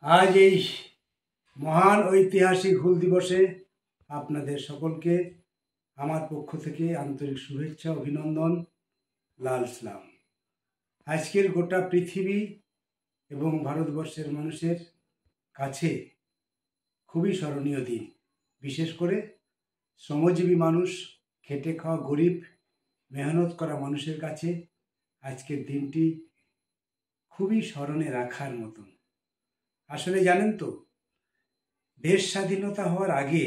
आज এই মহান ঐতিহাসিক হুল দিবসে আপনাদের সকলকে আমার পক্ষ থেকে আন্তরিক শুভেচ্ছা অভিনন্দন লাল সালাম। আজকের গোটা পৃথিবী এবং ভারতবর্ষের মানুষের কাছে খুবই স্মরণীয় দিন। বিশেষ করে শ্রমজীবী মানুষ, খেটে খাওয়া গরিব, মেহনত করা মানুষের কাছে আজকের দিনটি খুবই স্মরণে রাখার মতন। আসলে জানেন তো, দেশ স্বাধীনতা হওয়ার আগে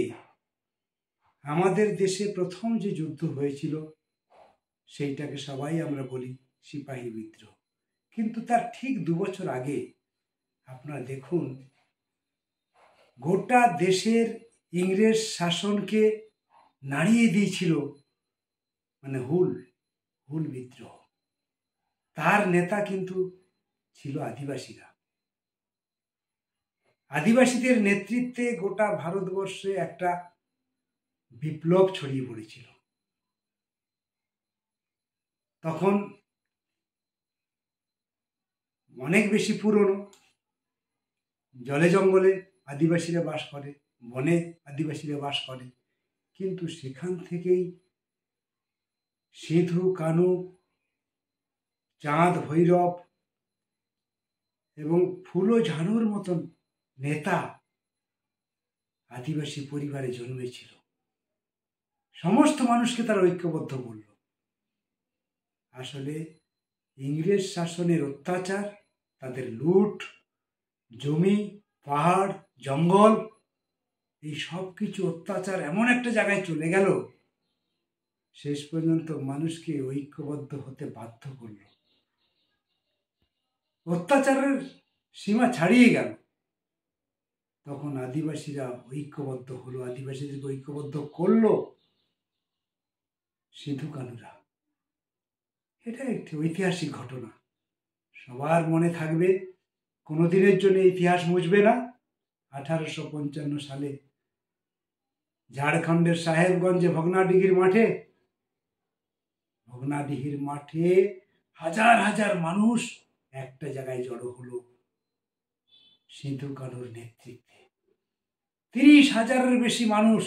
আমাদের দেশে প্রথম যে যুদ্ধ হয়েছিল সেইটাকে সবাই আমরা বলি সিপাহী বিদ্রোহ। কিন্তু তার ঠিক 2 বছর আগে আপনারা দেখুন, গোটা দেশের ইংরেজ শাসনকে নাড়িয়ে দিয়েছিল হুল বিদ্রোহ। তার নেতা কিন্তু ছিল আদিবাসীরা। আদিবাসীদের নেতৃত্বে গোটা ভারতবর্ষে একটা বিপ্লব ছড়িয়ে পড়েছিল। তখন অনেক বেশি পুরনো, জলে জঙ্গলে আদিবাসীরা বাস করে, বনে আদিবাসীরা বাস করে, কিন্তু সেখান থেকেই সিধু কানু, চাঁদ ভৈরব এবং ফুলো ঝানুর মতন নেতা আদিবাসী পরিবারে জন্মেছিল। সমস্ত মানুষকে তারা ঐক্যবদ্ধ করল। আসলে ইংরেজ শাসনের অত্যাচার, তাদের লুট, জমি, পাহাড়, জঙ্গল, এই সব কিছু অত্যাচার এমন একটা জায়গায় চলে গেল, শেষ পর্যন্ত মানুষকে ঐক্যবদ্ধ হতে বাধ্য করল। অত্যাচারের সীমা ছাড়িয়ে গেল। তখন আদিবাসীরা ঐক্যবদ্ধ হলো, আদিবাসীদেরকে ঐক্যবদ্ধ করলো সিধু কানুরা। এটা একটি ঐতিহাসিক ঘটনা, সবার মনে থাকবে, কোনোদিনের জন্য ইতিহাস মুছবে না। 1855 সালে ঝাড়খণ্ডের সাহেবগঞ্জে ভগনাডিহির মাঠে হাজার হাজার মানুষ একটা জায়গায় জড়ো হলো সিধু কানুর নেতৃত্বে। 30,000-এর বেশি মানুষ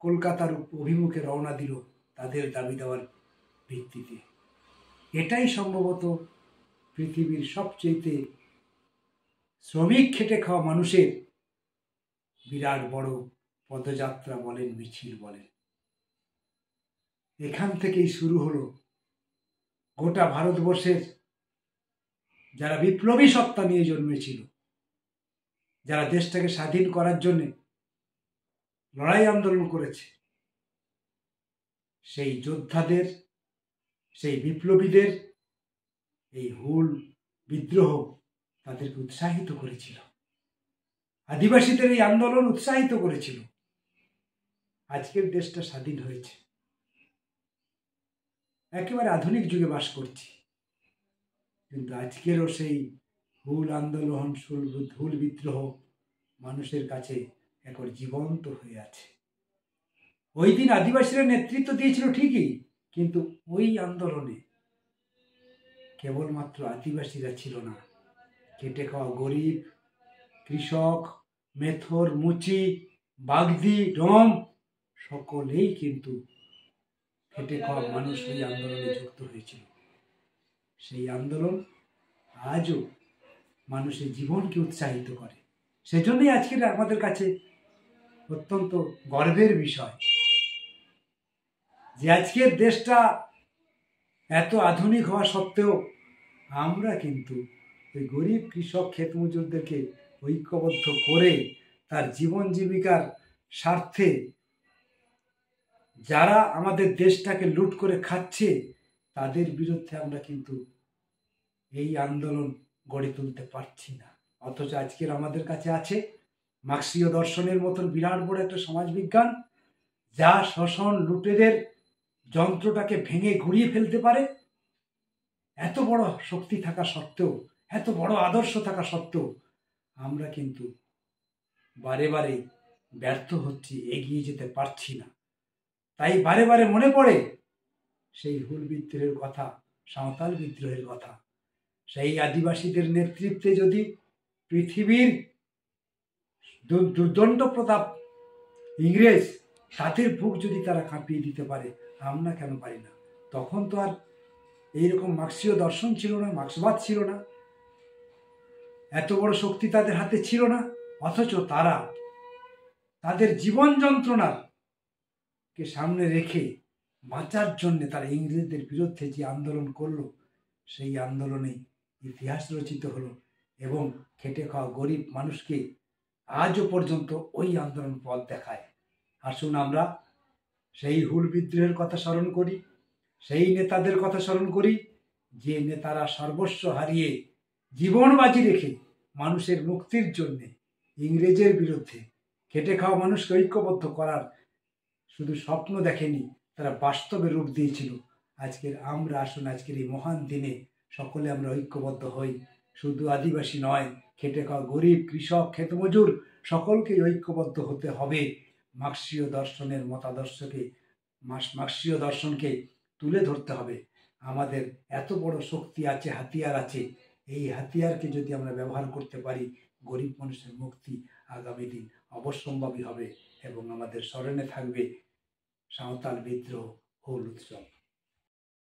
কলকাতার অভিমুখে রওনা দিল তাদের দাবি দেওয়ার ভিত্তিতে। এটাই সম্ভবত পৃথিবীর সবচেয়ে শ্রমিক খেটে খাওয়া মানুষের বিরাট বড় পদযাত্রা বলেন, মিছিল বলেন। এখান থেকেই শুরু হলো গোটা ভারতবর্ষের যারা বিপ্লবী সত্তা নিয়ে জন্মেছিল, যারা দেশটাকে স্বাধীন করার জন্য লড়াই আন্দোলন করেছে, সেই যোদ্ধাদের, সেই বিপ্লবীদের এই হুল বিদ্রোহ তাদেরকে উৎসাহিত করেছিল। আদিবাসীদের এই আন্দোলন উৎসাহিত করেছিল। আজকের দেশটা স্বাধীন হয়েছে। একেবারে আধুনিক যুগে বাস করছি, কিন্তু আজকেরও সেই হুল আন্দোলন, হুল বিদ্রোহ মানুষের কাছে এখন জীবন্ত হয়ে আছে। ওই দিন আদিবাসীরা নেতৃত্ব দিয়েছিল ঠিকই, কিন্তু ওই আন্দোলনে কেবলমাত্র আদিবাসীরা ছিল না, খেটে খাওয়া গরিব, কৃষক, মেথর, মুচি, বাগদি, ডোম সকলেই কিন্তু খেটে খাওয়া মানুষ ওই আন্দোলনে যুক্ত হয়েছিল। সেই আন্দোলন আজও মানুষের জীবনকে উৎসাহিত করে। সেজন্যই আজকের আমাদের কাছে অত্যন্ত গর্বের বিষয় যে আজকের দেশটা এত আধুনিক হওয়া সত্ত্বেও আমরা কিন্তু ওই গরিব কৃষক ক্ষেত মজুরদেরকে ঐক্যবদ্ধ করে তার জীবন জীবিকার স্বার্থে যারা আমাদের দেশটাকে লুট করে খাচ্ছে তাদের বিরুদ্ধে আমরা কিন্তু এই আন্দোলন গড়ে তুলতে পারছি না। অথচ আজকের আমাদের কাছে আছে মার্ক্সীয় দর্শনের মতন বিরাট বড় একটা সমাজবিজ্ঞান, যা শোষণ লুটেদের যন্ত্রটাকে ভেঙে গুঁড়িয়ে ফেলতে পারে। এত বড় শক্তি থাকা সত্ত্বেও, এত বড় আদর্শ থাকা সত্ত্বেও আমরা কিন্তু বারে বারে ব্যর্থ হচ্ছি, এগিয়ে যেতে পারছি না। তাই বারে বারে মনে পড়ে সেই হুল বিদ্রোহের কথা, সাঁওতাল বিদ্রোহের কথা। সেই আদিবাসীদের নেতৃত্বে যদি পৃথিবীর দুর্দণ্ড প্রতাপ ইংরেজ, তাদের বুক যদি তারা কাঁপিয়ে দিতে পারে, আমরা কেন পারি না? তখন তো আর এইরকম মার্ক্সীয় দর্শন ছিল না, মার্ক্সবাদ ছিল না, এত বড় শক্তি তাদের হাতে ছিল না। অথচ তারা তাদের জীবন যন্ত্রণার কে সামনে রেখে বাঁচার জন্য তারা ইংরেজদের বিরুদ্ধে যে আন্দোলন করলো, সেই আন্দোলনে ইতিহাস রচিত হলো এবং খেটে খাওয়া গরিব মানুষকে আজও পর্যন্ত ওই আন্দোলন পথ দেখায়। আসুন আমরা সেই হুল বিদ্রোহের কথা স্মরণ করি, সেই নেতাদের কথা স্মরণ করি, যে নেতারা সর্বস্ব হারিয়ে জীবন বাজি রেখে মানুষের মুক্তির জন্যে ইংরেজের বিরুদ্ধে খেটে খাওয়া মানুষকে ঐক্যবদ্ধ করার শুধু স্বপ্ন দেখেনি, তারা বাস্তবে রূপ দিয়েছিল। আজকের আমরা আসুন আজকের এই মহান দিনে সকলে আমরা ঐক্যবদ্ধ হই। শুধু আদিবাসী নয়, খেটে খাওয়া গরিব, কৃষক, ক্ষেতমজুর সকলকেই ঐক্যবদ্ধ হতে হবে। মার্ক্সীয় দর্শনের মতাদর্শকে, মার্ক্সীয় দর্শনকে তুলে ধরতে হবে। আমাদের এত বড় শক্তি আছে, হাতিয়ার আছে, এই হাতিয়ারকে যদি আমরা ব্যবহার করতে পারি, গরিব মানুষের মুক্তি আগামী দিন অবশ্যম্ভাবী হবে এবং আমাদের স্মরণে থাকবে সাঁওতাল বিদ্রোহ, হুল উৎসব।